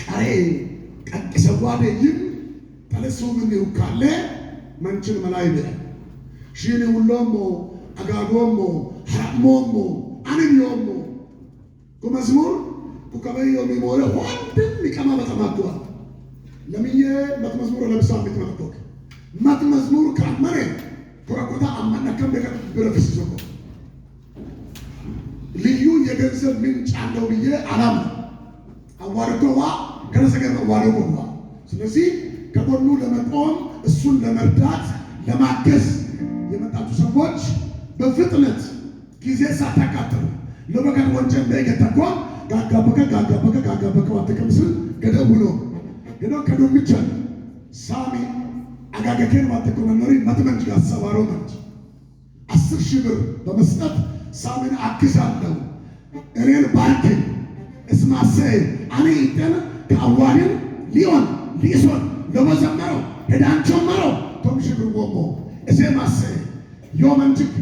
ቀሬ ቀቅሰዋደ ይም ተለሶ ምን ይውካለ መንችን መላይ ብለ ሺኒ ሁሎሞ አጋጎሞ ሐሞሞ አንዮሞ ኩመዝሙር ኩከበዮ ሚሞለ ወንድም ይቀማ በተማቷ ለምየ መዝሙር ለምሳሌ ተመጣጣው መዝሙር ካመረ ወራቆታ አማናከም በረፍስ ዘቆ ልዩ የገንዘብ ምንጭ አለው ብዬ አላም አዋርዶዋ ከነሰገር አዋርዶዋ ስለዚህ ከጎኑ ለመቆም እሱን ለመርዳት ለማገዝ የመጣጡ ሰዎች በፍጥነት ጊዜ ሳታቃጥሉ ለበቀን ወንጀል ላይ ከተጓዝ ጋጋበከ ዋተከምስል ገደቡሎ ሄዶ ከዶምቻል ሳሚ አጋገከን ዋተከመኖሪ መትመንጅ ያሰባሮ መንጅ 10,000 ብር በመስጠት ሳሚን አክሳለሁ እኔን ባርክ እስማሴ አኔ ይተን ከአዋሪን ሊዮን ሊሶን ለወዘመሮ ሄዳንቾ መሮ ቶምሽ ብር ወሞ እሴ ማሴ ዮመንጅክ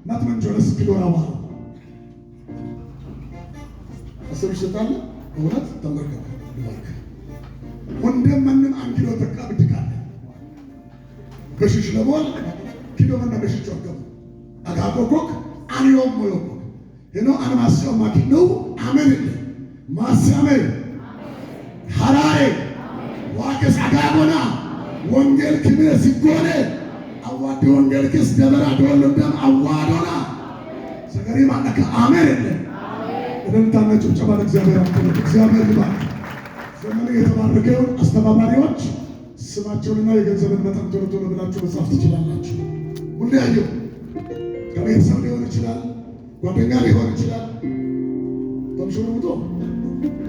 መትመንጆለስ ኪሎራዋ አሰብሽ ተጣለ እውነት ተመርከከ ባርክ ወንደም ማንም አንኪሎ ተቃብድካለ በሽሽ ለቦል ኪሎ ማና በሽሽ ወገቡ አጋቆቆክ አንዮም ሞዮኮ ሄኖ አንማሰው ማኪኖ አሜን ማሰሜ ሐራሬ ዋከስ አጋጎና ወንጌል ክብረ ሲጎነ አዋዲ ወንጌል ክስ ደበራ ደወልደም አዋዶና ሰገሪ ማለከ አሜን እንደምታና ጭብጨባ ለእግዚአብሔር አምጥቶ እግዚአብሔር ይባርክ። ዘመኑ የተባረከው አስተባባሪዎች ስማቸውንና የገንዘብን መጠን ቶሎ ቶሎ ብላችሁ መጻፍ ትችላላችሁ። ሁሌ ያየው ከቤተሰብ ሊሆን ይችላል፣ ጓደኛ ሊሆን ይችላል። ተምሽሩ ሙቶ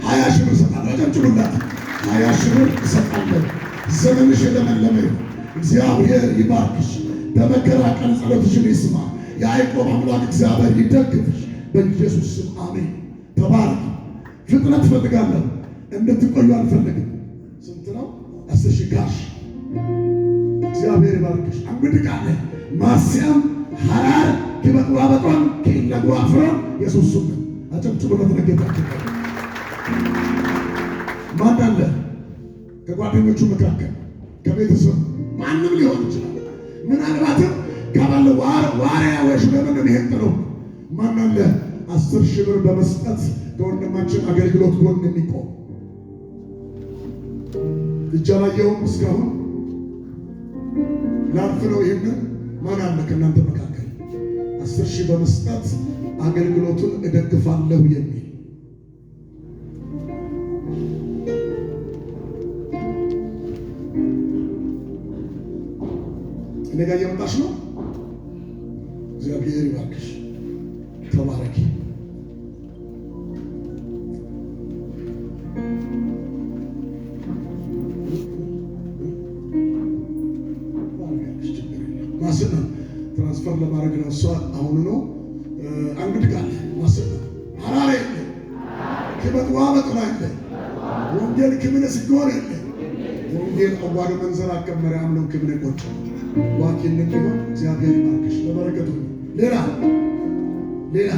20,000 ብር ሰጣለሁ። አጨብጭቡላት። 20,000 ብር እሰጣለሁ። ዘመንሽ ለመለመ እግዚአብሔር ይባርክሽ። በመከራ ቀን ጸሎትሽን ይስማ። የያዕቆብ አምላክ እግዚአብሔር ይደግፍሽ። በኢየሱስ ስም አሜን። ተባረክ። ፍጥነት ፈልጋለሁ፣ እንድትቆዩ አልፈልግም። ስንት ነው? 10,000 ካሽ። እግዚአብሔር ይባርክሽ። እንግዲህ ቃለ ማስያም ሐራር ከበጥዋ በጣም ከለጓ ፍሮን ኢየሱስ ስም አጨብጭቡለት። ለጌታችን ማን አለ? ከጓደኞቹ መካከል ከቤተሰብ ማንም ሊሆን ይችላል። ምናልባትም ካባለ ዋሪያ ወይ ሽበምን የሚሄጥነው ማን አለ? 10,000 ብር በመስጠት ከወንድማችን አገልግሎት ጎን የሚቆም እጃላየውም እስካሁን ላልፍ ነው። ይህንን ማን አለ ከእናንተ መካከል 10,000 በመስጠት አገልግሎቱን እደግፋለሁ የሚል? እኔ ጋር እየመጣሽ ነው። እግዚአብሔር ይባርክሽ። ተባረኪ። ማስነ ትራንስፈር ለማድረግ ነው። እሷ አሁን ነው እንግዲህ ቃል ማስነ ሐራሬ ከበት ዋበጥ ላይ ወንጌል ክምነ ሲጎር የለ ወንጌል አዋሪ መንዘር አከመረ አምነው ክምነ ቆጭ ዋኪን ሊሆን እግዚአብሔር ይባርክሽ። ለበረከቱ ሌላ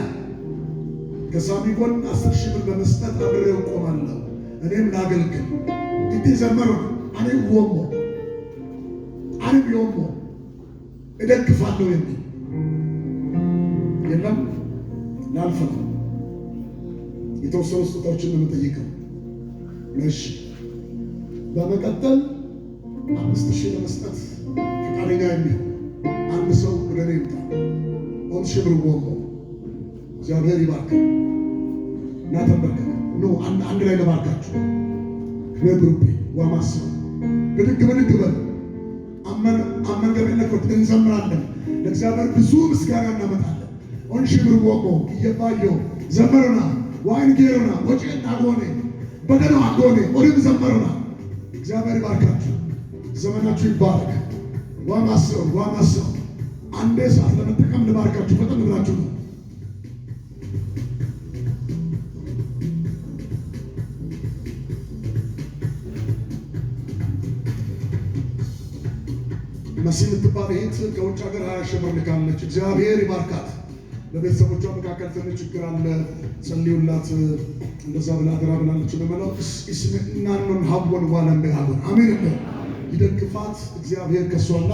ከሳሚ ጎን 10,000 ብር በመስጠት አብሬው ቆማለሁ። እኔም ላገልግል እንዴ ዘመሩ አኔ ወሞ እደግፋለሁ የሚል የለም። ላልፍ ነው። የተወሰኑ ስጦታዎችን ነው የምጠይቀው። እሺ፣ በመቀጠል 5,000 ለመስጠት ፈቃደኛ የሚሆን አንድ ሰው ወደ እኔ ይምጣ። 1,000 ብር ወሞ እግዚአብሔር ይባርክ። ናተበርከ ኖ አንድ ላይ ለባርካችሁ ለግሩፕ ዋማስ ብድግ በል አመን ገበለኮት እንዘምራለን። ለእግዚአብሔር ብዙ ምስጋና እናመጣለን። 1,000 ብር ወሞ እየባየው ዘመሩና ዋይን ጌሩና ወጪና ጎኔ በደና ጎኔ ወዲም ዘመሩና እግዚአብሔር ይባርካችሁ። ዘመናችሁ ይባረክ። ዋማስ አንዴ ሰዓት ለመጠቀም ልባርካችሁ። ፈጠን ብላችሁ ነው። መሲ የምትባል እህት ከውጭ ሀገር 20,000 ብር ልካለች። እግዚአብሔር ይባርካት። በቤተሰቦቿ መካከል ትንሽ ችግር አለ፣ ጸልዩላት እንደዛ ብላ አደራ ብላለች። ለመላው እስምናንን ሀቦን ዋለም በያጎን አሜን እንደ ይደግፋት እግዚአብሔር ከሷና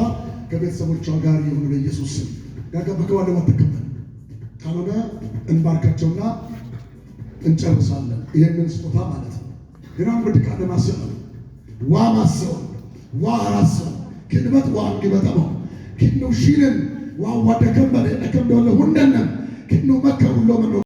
ከቤተሰቦቿ ጋር ይሁን በኢየሱስ ስም። ያገባከዋለ ወጥከም ካልሆነ እንባርካቸውና እንጨርሳለን። ይሄንን ስጦታ ማለት ነው። ግናም በድቃደ ማሰብ ዋ ማሰብ ዋ ራስ ክንበት ዋ እንዲበጣው ክንው ሺልን ዋ ወደከም በለ ደከም ደለ ሁንደና ክንው መከሩ ሎመን